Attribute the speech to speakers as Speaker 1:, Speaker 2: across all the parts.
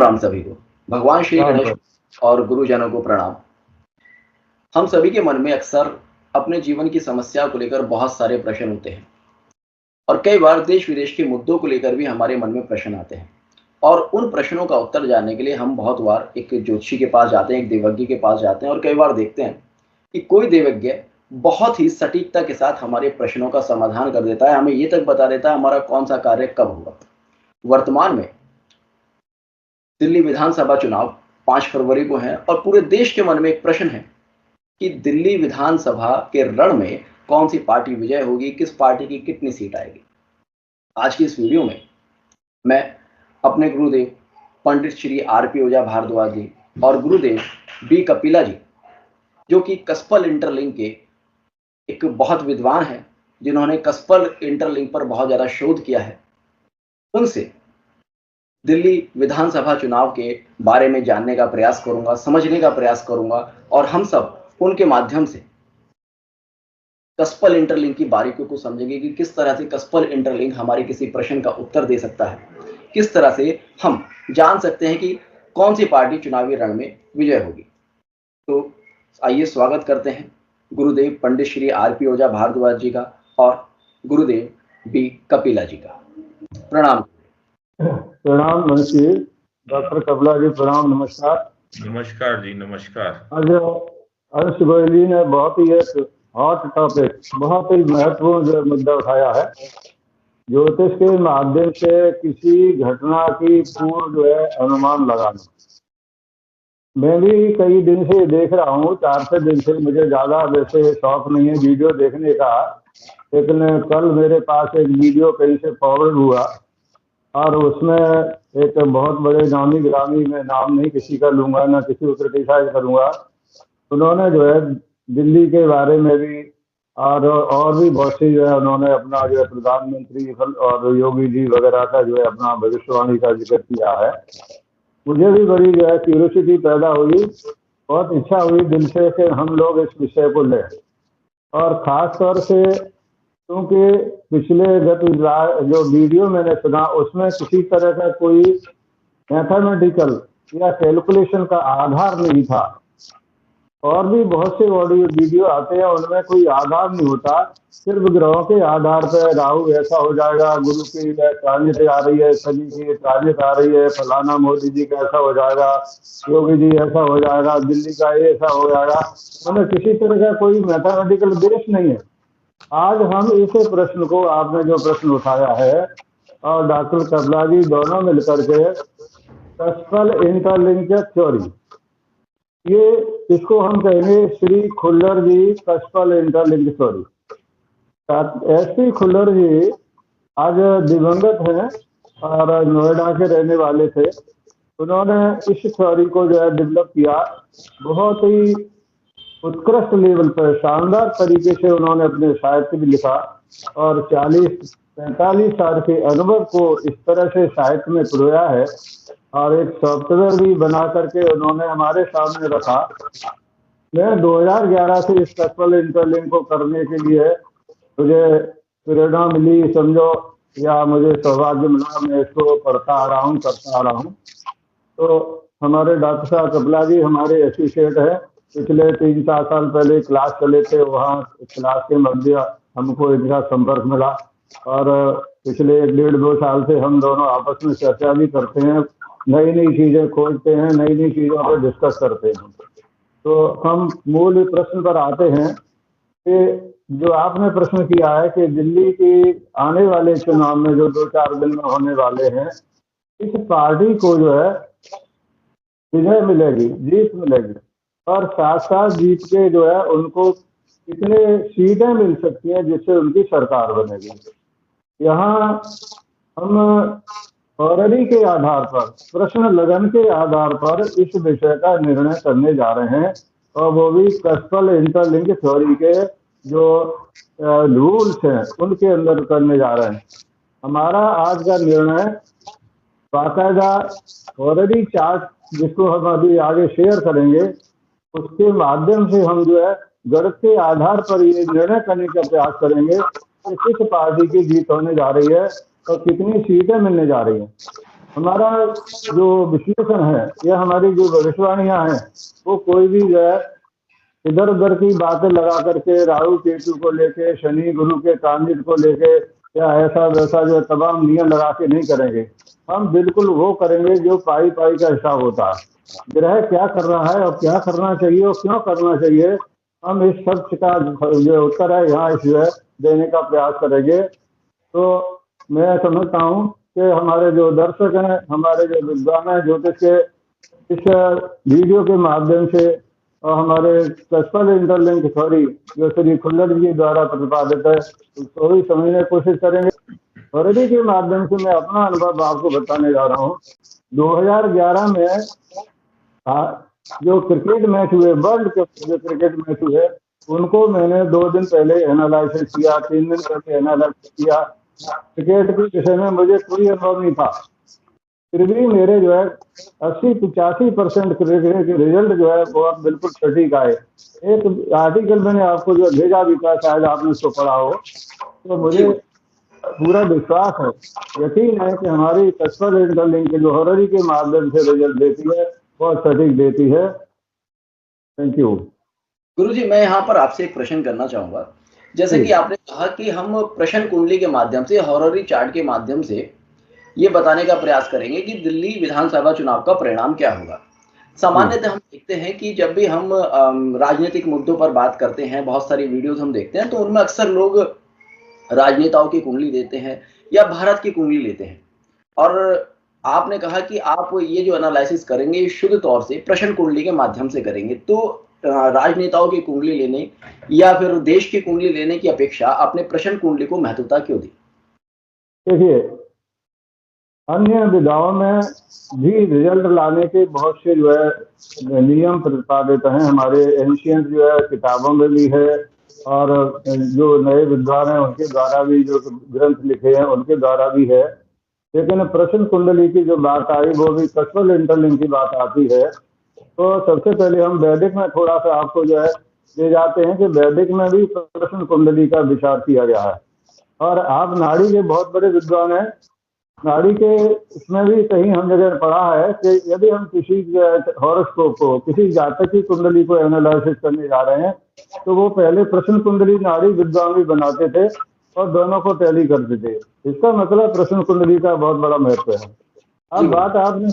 Speaker 1: राम सभी को। भगवान श्री गणेश और गुरुजनों को प्रणाम। हम सभी के मन में अक्सर अपने जीवन की समस्या को लेकर बहुत सारे प्रश्न होते हैं और कई बार देश विदेश के मुद्दों को लेकर भी हमारे मन में प्रश्न आते हैं और उन प्रश्नों का उत्तर जानने के लिए हम बहुत बार एक ज्योतिषी के पास जाते हैं, एक देवज्ञ के पास जाते हैं और कई बार देखते हैं कि कोई देवज्ञ बहुत ही सटीकता के साथ हमारे प्रश्नों का समाधान कर देता है, हमें ये तक बता देता है हमारा कौन सा कार्य कब होगा। वर्तमान में दिल्ली विधानसभा चुनाव 5 फरवरी को है और पूरे देश के मन में एक प्रश्न है कि दिल्ली विधानसभा के रण में कौन सी पार्टी विजय होगी, किस पार्टी की कितनी सीट आएगी। आज की इस वीडियो में मैं अपने गुरुदेव पंडित श्री आर.पी. ओझा भारद्वाज जी और गुरुदेव बी. कपिला जी, जो कि कस्पल इंटरलिंक के एक बहुत विद्वान हैं, जिन्होंने कस्पल इंटरलिंक पर बहुत ज्यादा शोध किया है, उनसे दिल्ली विधानसभा चुनाव के बारे में जानने का प्रयास करूंगा, समझने का प्रयास करूंगा और हम सब उनके माध्यम से कस्पल इंटरलिंक की बारीकियों को समझेंगे कि किस तरह से कस्पल इंटरलिंक हमारे किसी प्रश्न का उत्तर दे सकता है, किस तरह से हम जान सकते हैं कि कौन सी पार्टी चुनावी रण में विजय होगी। तो आइए स्वागत करते हैं गुरुदेव पंडित श्री आर.पी. ओझा भारद्वाज जी का और गुरुदेव बी. कपिला जी का। प्रणाम।
Speaker 2: प्रणाम नमस्ते डॉक्टर कपिला जी, प्रणाम, नमस्कार।
Speaker 3: नमस्कार जी, नमस्कार।
Speaker 2: आज अर्श गोयली ने बहुत ही एक हॉट टॉपिक, बहुत ही महत्वपूर्ण जो मुद्दा उठाया है, ज्योतिष के माध्यम से किसी घटना की पूर्व जो है अनुमान लगाना। मैं भी कई दिन से देख रहा हूँ, 4-6 दिन से। मुझे ज्यादा वैसे शौक नहीं है वीडियो देखने का, लेकिन कल मेरे पास एक वीडियो कहीं से फॉरवर्ड हुआ और उसमें एक बहुत बड़े नामी गिरामी, में नाम नहीं किसी का लूंगा, ना किसी को क्रिटिसाइज करूंगा, उन्होंने जो है दिल्ली के बारे में भी और भी बहुत सी जो है उन्होंने अपना जो है प्रधानमंत्री और योगी जी वगैरह का जो है अपना भविष्यवाणी का जिक्र किया है। मुझे भी बड़ी जो है क्यूरियोसिटी पैदा हुई, बहुत इच्छा हुई दिल से कि हम लोग इस विषय को लें, और खास तौर से क्योंकि पिछले जो वीडियो मैंने सुना उसमें किसी तरह का कोई मैथमेटिकल या कैलकुलेशन का आधार नहीं था। और भी बहुत से ऑडियो वीडियो आते हैं उनमें कोई आधार नहीं होता, सिर्फ ग्रहों के आधार पर राहु ऐसा हो जाएगा, गुरु की ट्रांजिट आ रही है, शनि की ट्रांजिट आ रही है, फलाना मोदी जी का ऐसा हो जाएगा, योगी जी ऐसा हो जाएगा, दिल्ली का ऐसा हो जाएगा। उन्हें किसी तरह का कोई मैथमेटिकल बेस नहीं है। आज हम इस प्रश्न को, आपने जो प्रश्न उठाया है और डॉक्टर कपिला जी दोनों मिलकर के कस्पल इंटरलिंक थ्योरी, ये इसको हम कहेंगे श्री खुल्लर जी कस्पल interlink theory. S P. Khullar ji आज दिवंगत हैं और नोएडा के रहने वाले थे। उन्होंने इस थ्योरी को जो है डेवलप किया, बहुत ही उत्कृष्ट लेवल पर, शानदार तरीके से उन्होंने अपने साहित्य भी लिखा और 40-45 साल के अनुभव को इस तरह से साहित्य में पिरोया है और एक सॉफ्टवेयर भी बना करके उन्होंने हमारे सामने रखा। मैं 2011 से इस कस्पल इंटरलिंक को करने के लिए मुझे प्रेरणा मिली समझो, या मुझे सौभाग्य मिला, मैं इसको पढ़ता आ रहा हूँ, करता आ रहा हूँ। तो हमारे डॉक्टर साहब कपिला जी हमारे एसोसिएट है, पिछले 3-4 साल पहले क्लास चले थे, वहाँ क्लास के मध्य हमको इनका संपर्क मिला और पिछले 1-1.5-2 साल से हम दोनों आपस में चर्चा भी करते हैं, नई नई चीजें खोजते हैं, नई नई चीजों पर डिस्कस करते हैं। तो हम मूल प्रश्न पर आते हैं कि जो आपने प्रश्न किया है कि दिल्ली की आने वाले चुनाव में जो 2-4 दिन में होने वाले हैं, इस पार्टी को जो है विजय मिलेगी, जीत मिलेगी, और साथ साथ जीत के जो है उनको कितने सीटें मिल सकती हैं जिससे उनकी सरकार बनेगी। यहाँ हम थ्योरी के आधार पर, प्रश्न लगन के आधार पर इस विषय का निर्णय करने जा रहे हैं, और वो भी कस्पल इंटरलिंक थ्योरी के जो रूल्स हैं उनके अंदर करने जा रहे हैं। हमारा आज का निर्णय बाकायदा थ्योरी चार्ट, जिसको हम अभी आगे शेयर करेंगे, उसके माध्यम से हम जो है गणित के आधार पर ये निर्णय करने का प्रयास करेंगे कि किस पार्टी की जीत होने जा रही है और कितनी सीटें मिलने जा रही हैं। हमारा जो विश्लेषण है या हमारी जो भविष्यवाणियां हैं वो कोई भी जो है इधर उधर की बातें लगा करके राहु केतु को लेके, शनि गुरु के ट्रांजिट को लेके या ऐसा वैसा जो तमाम नियम लगा के नहीं करेंगे। हम बिल्कुल वो करेंगे जो पाई पाई का हिसाब होता है। ग्रह क्या कर रहा है और क्या करना चाहिए और क्यों करना चाहिए, हम इस सच का जो उत्तर है यहाँ इस जो है देने का प्रयास करेंगे। तो मैं समझता हूँ कि हमारे जो दर्शक हैं, हमारे जो विद्वान हैं ज्योतिष के, इस वीडियो के माध्यम से और हमारे कस्पल इंटरलिंक थ्योरी जो श्री खुल्लर जी द्वारा प्रतिपादित है उसको भी समझने की कोशिश करेंगे। थ्योरी के माध्यम से मैं अपना अनुभव आपको बताने जा रहा हूँ। 2011 में जो क्रिकेट मैच हुए, वर्ल्ड कप जो क्रिकेट मैच हुए, उनको मैंने 2 दिन पहले एनालिसिस किया, 3 दिन पहले एनालिसिस किया। क्रिकेट के विषय में मुझे कोई अनुभव नहीं था, फिर भी मेरे जो है 80-85% क्रिकेट के रिजल्ट जो है वो अब बिल्कुल सटीक आए। एक आर्टिकल मैंने आपको जो भेजा भी था, शायद आपने उसको पढ़ा हो, तो मुझे पूरा विश्वास है, यकीन है कि हमारी कस्पर इंटरलिंक जो हॉररी के माध्यम से रिजल्ट देती है बहुत सटीक देती है। Thank you.
Speaker 1: गुरुजी, मैं यहाँ पर आपसे एक प्रश्न करना चाहूंगा। जैसे कि आपने कहा कि हम प्रश्न कुंडली के माध्यम से, हॉररी चार्ट के माध्यम से ये बताने का प्रयास करेंगे कि दिल्ली विधानसभा चुनाव का परिणाम क्या होगा। सामान्यतः हम देखते हैं कि जब भी हम राजनीतिक मुद्दों पर बात करते हैं, बहुत सारी वीडियोस हम देखते हैं, तो उनमें अक्सर लोग राजनेताओं की कुंडली देते हैं या भारत की कुंडली लेते हैं। और आपने कहा कि आप ये जो एनालिसिस करेंगे शुद्ध तौर से प्रश्न कुंडली के माध्यम से करेंगे। तो राजनेताओं की कुंडली लेने या फिर देश की कुंडली लेने की अपेक्षा आपने प्रश्न कुंडली को महत्वता क्यों दी?
Speaker 2: देखिए, अन्य विधाओं में भी रिजल्ट लाने के बहुत से जो है नियम प्रतिपादित हैं, हमारे एंशियंट जो है किताबों में भी है और जो नए विद्वान हैं उनके द्वारा भी जो ग्रंथ लिखे हैं उनके द्वारा भी है। लेकिन प्रश्न कुंडली की जो बात आई वो भी कस्पल इंटरलिंक की बात आती है। तो सबसे पहले हम वैदिक में थोड़ा सा आपको जो है ले जाते हैं कि वैदिक में भी प्रश्न कुंडली का विचार किया गया है। और आप नाड़ी के बहुत बड़े विद्वान हैं, नाड़ी के इसमें भी कहीं हम जगह पढ़ा है कि यदि हम किसी हॉरोस्कोप को, किसी जातक की कुंडली को एनालिसिस करने जा रहे हैं तो वो पहले प्रश्न कुंडली नाड़ी विद्वान भी बनाते थे और दोनों को टैली करते थे। इसका मतलब प्रश्न कुंडली का बहुत बड़ा महत्व है। अब बात आपने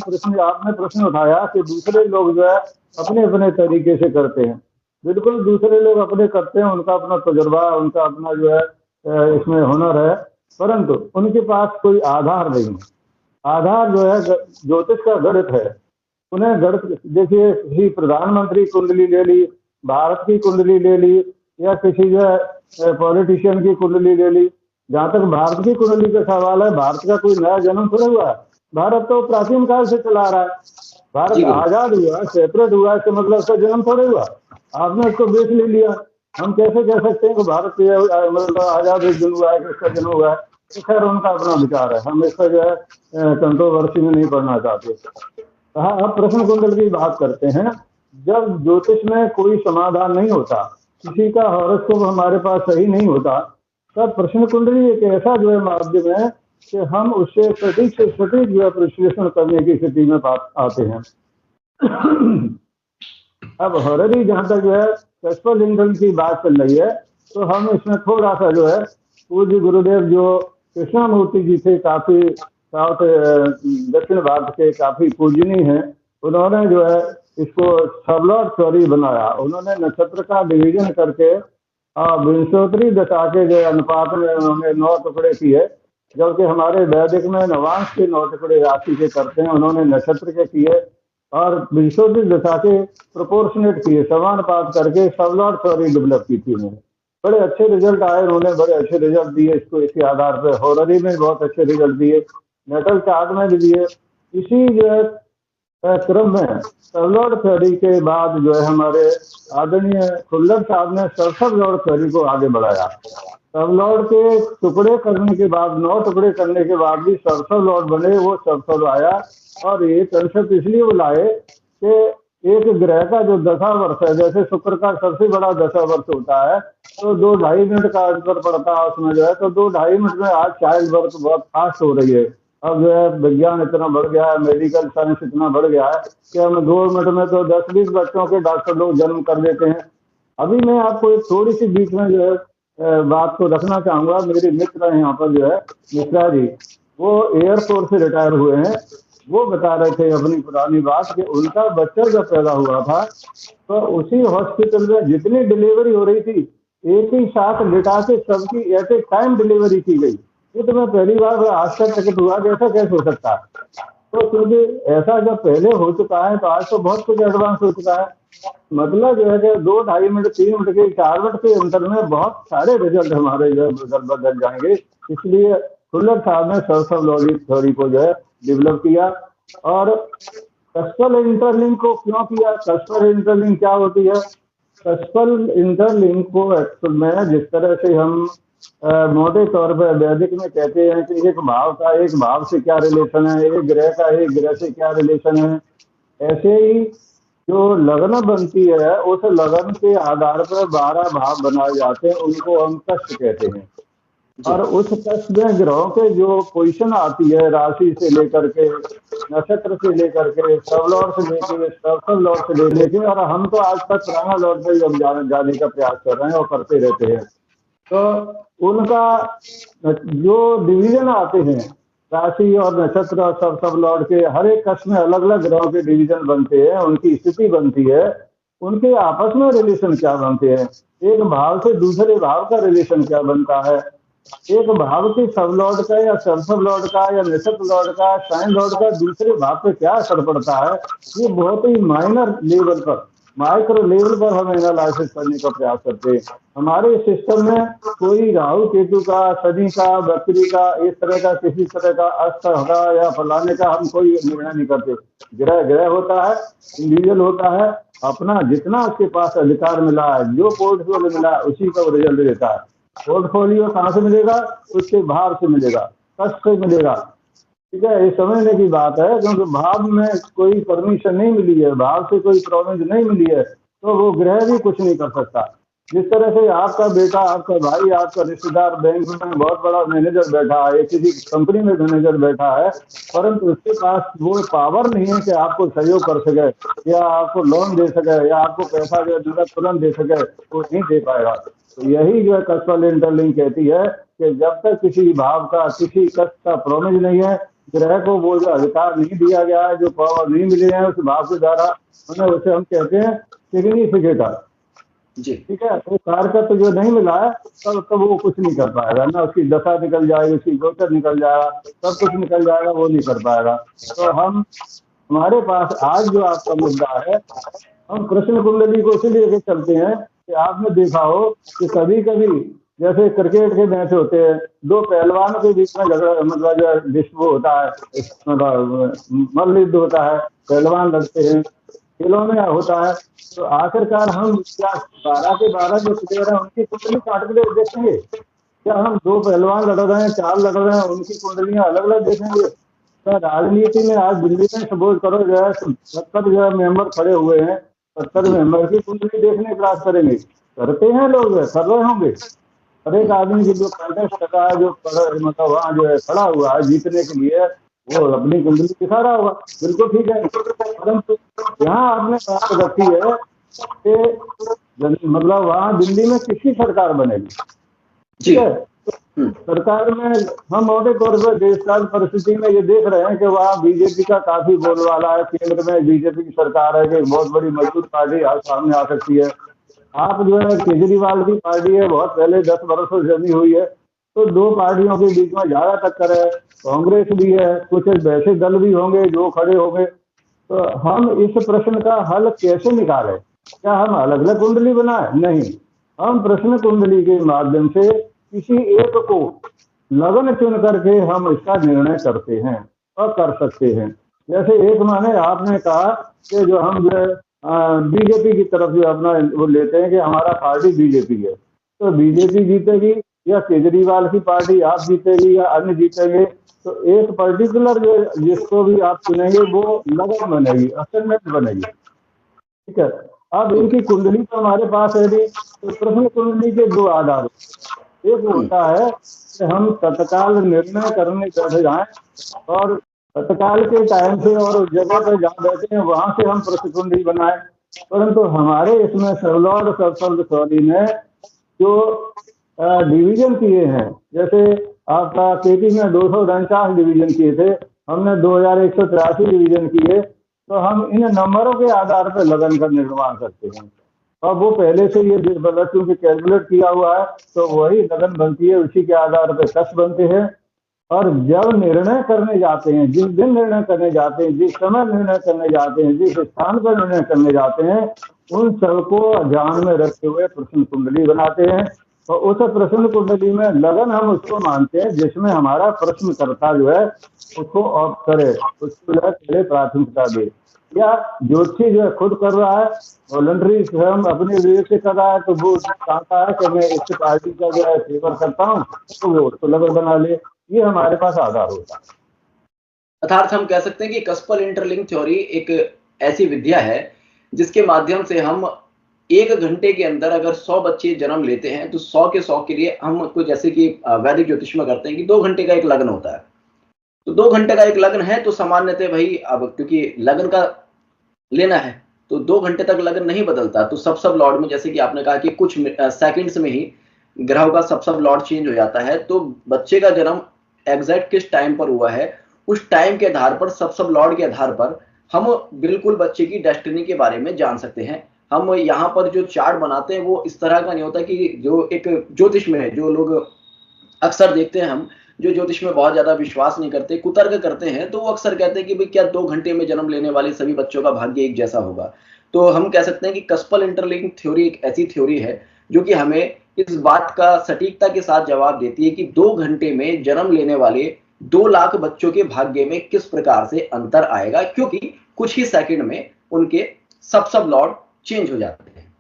Speaker 2: प्रश्न उठाया कि दूसरे लोग जो है अपने अपने तरीके से करते हैं। बिल्कुल दूसरे लोग अपने करते हैं, उनका अपना तजुर्बा, उनका अपना जो है इसमें हुनर है, परंतु उनके पास कोई आधार नहीं है। आधार जो है ज्योतिष का गणित है। उन्हें गणित, देखिए किसी प्रधानमंत्री कुंडली ले ली, भारत की कुंडली ले ली या किसी जो है पॉलिटिशियन की कुंडली ले ली। जहाँ तक भारत की कुंडली का सवाल है, भारत का कोई नया जन्म थोड़ा हुआ है, भारत तो प्राचीन काल से चला रहा है। भारत आजाद हुआ, सेपरेट हुआ, इसका मतलब उसका जन्म थोड़े हुआ, आपने उसको बेच ले लिया। हम कैसे कह सकते हैं कि भारत मतलब आजाद एक दिन हुआ है कि इसका जन्म हुआ है? तो खैर उनका अपना विचार है, हम इसका जो है कंट्रोवर्सी में नहीं पढ़ना चाहते। हाँ, अब प्रश्न कुंडल की बात करते हैं। जब ज्योतिष में कोई समाधान नहीं होता, किसी का हॉरोस्कोप हमारे पास सही नहीं होता, तब प्रश्न कुंडली एक ऐसा जो है माध्यम है कि हम उससे सटीक से सटीक जो है विश्लेषण करने की स्थिति में आते हैं। अब हॉररी जहाँ तक जो है कस्पल इंटरलिंक की बात चल रही है, तो हम इसमें थोड़ा सा जो है पूज्य गुरुदेव जो कृष्णामूर्ति जी थे, काफी साउथ दक्षिण भारत के काफी पूजनीय हैं, उन्होंने जो है इसको सबलॉट थ्योरी बनाया। उन्होंने नक्षत्र का डिवीजन करके विंशोत्तरी दशा के जो अनुपात में उन्होंने 9 टुकड़े किए, जबकि हमारे वैदिक में नवांश के 9 टुकड़े राशि के करते हैं, उन्होंने नक्षत्र के किए और विंशोत्तरी दशा के प्रोपोर्शनेट किए, समानुपात करके सबलॉट थ्योरी डेवलप की थी उन्होंने। बड़े अच्छे रिजल्ट आए, उन्होंने बड़े अच्छे रिजल्ट दिए इसको, इसके आधार पर हॉररी में बहुत अच्छे रिजल्ट दिए, नेटल चार्ट में भी दिए। इसी जो है क्रम में सबलॉट थ्योरी के बाद जो है हमारे आदरणीय खुल्लर साहब ने सबलॉट थ्योरी को आगे बढ़ाया। सबलॉट के टुकड़े करने के बाद, 9 टुकड़े करने के बाद भी सबलॉट बने, वो सब आया। और ये कंसेप्ट इसलिए वो लाए कि एक ग्रह का जो दशा वर्ष है, जैसे शुक्र का सबसे बड़ा दशा वर्ष होता है, तो 2-2.5 मिनट का अंतर पड़ता है उसमें जो है, तो 2-2.5 मिनट में आज चाइल्ड बर्थ बहुत फास्ट हो रही है। अब जो है विज्ञान इतना बढ़ गया है, मेडिकल साइंस इतना बढ़ गया है कि हम 2 मिनट में तो 10-20 बच्चों के डॉक्टर लोग जन्म कर देते हैं। अभी मैं आपको एक थोड़ी सी बीच में जो है बात को रखना चाहूंगा। मेरे मित्र हैं यहाँ पर जो है मिश्रा जी, वो एयरफोर्स से रिटायर हुए हैं। वो बता रहे थे अपनी पुरानी बात कि उनका बच्चा जब पैदा हुआ था तो उसी हॉस्पिटल में जितनी डिलीवरी हो रही थी एक ही साथ लिटा के सबकी एट ए टाइम डिलीवरी की गई। ये तो मैं पहली बार आश्चर्यचकित हुआ कि ऐसा कैसे हो सकता है। तो क्योंकि ऐसा जब पहले हो चुका है तो आज तो बहुत कुछ एडवांस हो चुका है। मतलब जो है कि 2-2.5 मिनट 3 मिनट के 4 मिनट के अंतर में बहुत सारे रिजल्ट हमारे जो है बदल जाएंगे। इसलिए खुल्लर साहब ने सर्सोलॉजी थ्योरी को जो है डेवलप किया। और कस्पल इंटरलिंक को क्यों किया? कस्पल इंटरलिंक क्या होती है? कस्पल इंटरलिंक को एक्चुअल में जिस तरह से हम मोटे तौर पर वैदिक में कहते हैं कि एक भाव का एक भाव से क्या रिलेशन है, एक ग्रह का एक ग्रह से क्या रिलेशन है, ऐसे ही जो लगन बनती है उस लगन के आधार पर 12 भाव बनाए जाते हैं, उनको हम कष्ट कहते हैं। और उस कष्ट में ग्रहों के जो पोजीशन आती है राशि से लेकर के नक्षत्र से लेकर के सब लॉर्ड से लेकर सब लॉर्ड से लेके, और हम तो आज तक पुराना लॉर्ड पे हम जाने का प्रयास कर रहे हैं और करते रहते हैं। तो उनका जो डिवीजन आते हैं राशि और नक्षत्र और सब लॉर्ड के, हर एक कक्ष में अलग अलग ग्रहों के डिवीजन बनते हैं, उनकी स्थिति बनती है, उनके आपस में रिलेशन क्या बनते हैं, एक भाव से दूसरे भाव का रिलेशन क्या बनता है, एक भाव के सब लॉर्ड का या सब लॉर्ड का या नक्षत्र लॉर्ड का साइन लॉर्ड का दूसरे भाव पे क्या असर पड़ता है। ये बहुत ही माइनर लेवल पर माइक्रो लेवल पर हम एनालिसिस करने का प्रयास करते हैं। हमारे सिस्टम में कोई राहु केतु का, शनि का, बकरी का, इस तरह का किसी तरह का अस्त का या फलाने का हम कोई निर्णय नहीं करते। ग्रह ग्रह होता है, इंडिविजुअल होता है, अपना जितना उसके पास अधिकार मिला है, जो पोर्टफोलियो मिला है उसी का रिजल्ट देता है। पोर्टफोलियो कहाँ से मिलेगा? उसके भाव से मिलेगा, कष्ट से मिलेगा। ठीक है, ये समझने की बात है, क्योंकि भाव में कोई परमिशन नहीं मिली है, भाव से कोई प्रॉमिस नहीं मिली है, तो वो ग्रह भी कुछ नहीं कर सकता। जिस तरह से आपका बेटा, आपका भाई, आपका रिश्तेदार बैंक में बहुत बड़ा मैनेजर बैठा है, किसी कंपनी में मैनेजर बैठा है, परंतु उसके पास वो पावर नहीं है कि आपको सहयोग कर सके या आपको लोन दे सके या आपको पैसा जो है तुरंत दे सके, वो नहीं दे पाएगा। तो यही जो है कस्पल इंटरलिंक कहती है कि जब तक किसी भाव का, किसी कष्ट का प्रॉमिस नहीं है, ग्रह को वो जो अधिकार नहीं दिया गया है, जो पावर नहीं मिले हैं उस भाव के द्वारा, उसे हम कहते हैं सिग्निफिकेटर।
Speaker 1: जी,
Speaker 2: ठीक है, तो कारकत्व जो नहीं मिला है तब वो कुछ नहीं कर पाएगा ना, उसकी दशा निकल जाएगी, उसकी गोचर निकल जाएगा, सब कुछ निकल जाएगा, वो नहीं कर पाएगा। तो हमारे पास आज जो आपका मुद्दा है, हम कृष्ण कुंडली को इसीलिए लेके चलते हैं कि आपने देखा हो कि कभी कभी जैसे क्रिकेट के मैच होते हैं, दो पहलवानों के बीच में झगड़ा, मतलब जो डिस्प्यूट होता है, मल्लयुद्ध होता है, पहलवान लड़ते हैं, खेलों में होता है, तो आखिरकार हम क्या 12 के 12 जो प्लेयर हैं उनकी कुंडली काट के देखेंगे? क्या हम 2 पहलवान लड़ रहे हैं, 4 लड़ रहे हैं, उनकी कुंडलियां अलग अलग देखेंगे? क्या राजनीति में आज दिल्ली में सपोज करो जो है 70 जो है मेंबर खड़े हुए हैं, 70 मेंबर की कुंडली देखने प्रयास करेंगे? करते हैं लोग, कर रहे होंगे। हर एक आदमी की जो कंटेस्ट कर रहा है, जो मतलब वहाँ जो है खड़ा हुआ है जीतने के लिए, वो अपनी कुंडली दिखा रहा होगा, बिल्कुल ठीक है। परंतु यहाँ आपने बात रखी है कि मतलब वहाँ दिल्ली में किसकी सरकार बनेगी? ठीक है, सरकार में हम मोटे तौर पर देश काल परिस्थिति में ये देख रहे हैं कि वहाँ बीजेपी का काफी बोलबाला है, केंद्र में बीजेपी की सरकार है कि बहुत बड़ी मजबूत पार्टी सामने आ सकती है। आप जो है केजरीवाल की पार्टी है, बहुत पहले 10 वर्षों से जमी हुई है, तो 2 पार्टियों के बीच में ज्यादा टक्कर है, कांग्रेस भी है, कुछ वैसे दल भी होंगे जो खड़े होंगे। तो हम इस प्रश्न का हल कैसे निकालें? क्या हम अलग अलग कुंडली बनाए? नहीं, हम प्रश्न कुंडली के माध्यम से किसी एक को लगन चुन करके हम इसका निर्णय करते हैं और कर सकते हैं। जैसे एक माने आपने कहा कि जो हम जो है बीजेपी की तरफ जो अपना वो लेते हैं कि हमारा पार्टी बीजेपी है, तो बीजेपी जीतेगी या केजरीवाल की पार्टी आप जीतेगी या अन्य जीतेंगे, तो एक पर्टिकुलर जो जिसको भी आप चुनेंगे वो लगन बनेगी, असाइनमेंट बनेगी। ठीक है, अब इनकी कुंडली तो हमारे पास है भी, तो प्रश्न कुंडली के 2 आधार, एक होता है कि हम तत्काल निर्णय करने बैठ जाएं और तत्काल के टाइम से और उस जगह पर जहाँ बैठे हैं वहां से हम प्रश्न कुंडली बनाए। परंतु हमारे इसमें सरलॉर्ड सरफल्द सॉरी ने जो डिवीजन किए हैं, जैसे आपका केपी में 249 डिवीजन किए थे, हमने 2183 डिवीजन किए, तो हम इन नंबरों के आधार पर लगन का निर्माण करते हैं। और वो पहले से ये चूंकि कैलकुलेट किया हुआ है तो वही लगन बनती है, उसी के आधार पर कष्ट बनते हैं। और जब निर्णय करने जाते हैं, जिस दिन निर्णय करने जाते हैं, जिस समय निर्णय करने जाते हैं, जिस स्थान पर निर्णय करने जाते हैं, उन सबको ध्यान में रखते हुए प्रश्न कुंडली बनाते हैं। और उस प्रश्न कुंडली में लगन हम उसको मानते हैं जिसमें हमारा प्रश्नकर्ता जो है उसको ऑप्ट करे, उसको जो है पहले प्राथमिकता दे। या ज्योतिषी जो है खुद कर रहा है, वॉलंटरी स्वयं अपने विवेक से कर रहा है, तो वो चाहता है कि मैं इस पार्टी का जो है फेवर करता हूँ, तो वो उसको लगन बना ले। ये हमारे पास आधार होता है।
Speaker 1: अर्थात हम कह सकते हैं कि कस्पल इंटरलिंक थ्योरी एक ऐसी विद्या है जिसके माध्यम से हम 1 घंटे के अंदर अगर 100 बच्चे जन्म लेते हैं तो 100 के 100 के लिए हम कुछ जैसे कि वैदिक ज्योतिष में करते हैं कि 2 घंटे का एक लग्न होता है। तो 2 घंटे का एक लग्न है तो सामान्यतः भाई अब क्योंकि लग्न का लेना है तो 2 घंटे तक लग्न नहीं बदलता। तो सब लॉर्ड में जैसे कि आपने कहा कि कुछ सेकंड्स में ही ग्रहों का सब लॉर्ड चेंज हो जाता है। तो बच्चे का जन्म एग्जैक्ट किस टाइम पर हुआ है उस टाइम के आधार पर सब लॉर्ड के आधार पर हम बिल्कुल बच्चे की डेस्टिनी के बारे में जान सकते हैं। हम यहाँ पर जो चार्ट बनाते हैं वो इस तरह का नहीं होता कि जो एक ज्योतिष में है, जो लोग अक्सर देखते हैं हम जो ज्योतिष में बहुत ज्यादा विश्वास नहीं करते, कुतर्क करते हैं, तो वो अक्सर कहते हैं कि भाई क्या 2 घंटे में जन्म लेने वाले सभी बच्चों का भाग्य एक जैसा होगा। तो हम कह सकते हैं कि कस्पल इंटरलिंक थ्योरी एक ऐसी थ्योरी है जो कि हमें इस बात का सटीकता के साथ जवाब देती है कि 2 घंटे में जन्म लेने वाले 2 लाख बच्चों के भाग्य में किस प्रकार से अंतर आएगा, क्योंकि कुछ ही सेकंड में उनके सब लॉर्ड चेंज हो जाते हैं।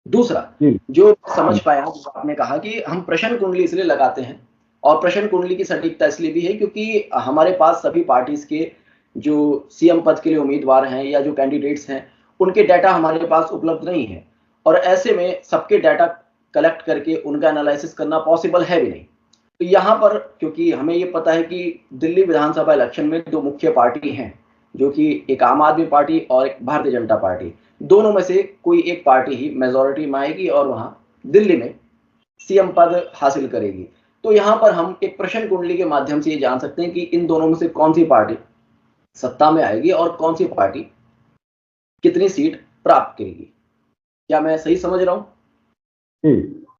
Speaker 1: दूसरा जो समझ पाया, आपने कहा कि हम प्रश्न कुंडली इसलिए लगाते हैं और प्रश्न कुंडली की सटीकता इसलिए भी है क्योंकि हमारे पास सभी पार्टीज के जो सीएम पद के लिए उम्मीदवार हैं या जो कैंडिडेट्स हैं उनके डाटा हमारे पास उपलब्ध नहीं है और ऐसे में सबके डाटा कलेक्ट करके उनका एनालिसिस करना पॉसिबल है भी नहीं। तो यहाँ पर क्योंकि हमें ये पता है कि दिल्ली विधानसभा इलेक्शन में 2 मुख्य पार्टी हैं, जो कि एक आम आदमी पार्टी और एक भारतीय जनता पार्टी, दोनों में से कोई एक पार्टी ही मेजॉरिटी में आएगी और वहां दिल्ली में सीएम पद हासिल करेगी। तो यहाँ पर हम एक प्रश्न कुंडली के माध्यम से ये जान सकते हैं कि इन दोनों में से कौन सी पार्टी सत्ता में आएगी और कौन सी पार्टी कितनी सीट प्राप्त करेगी। क्या मैं सही समझ रहा हूँ?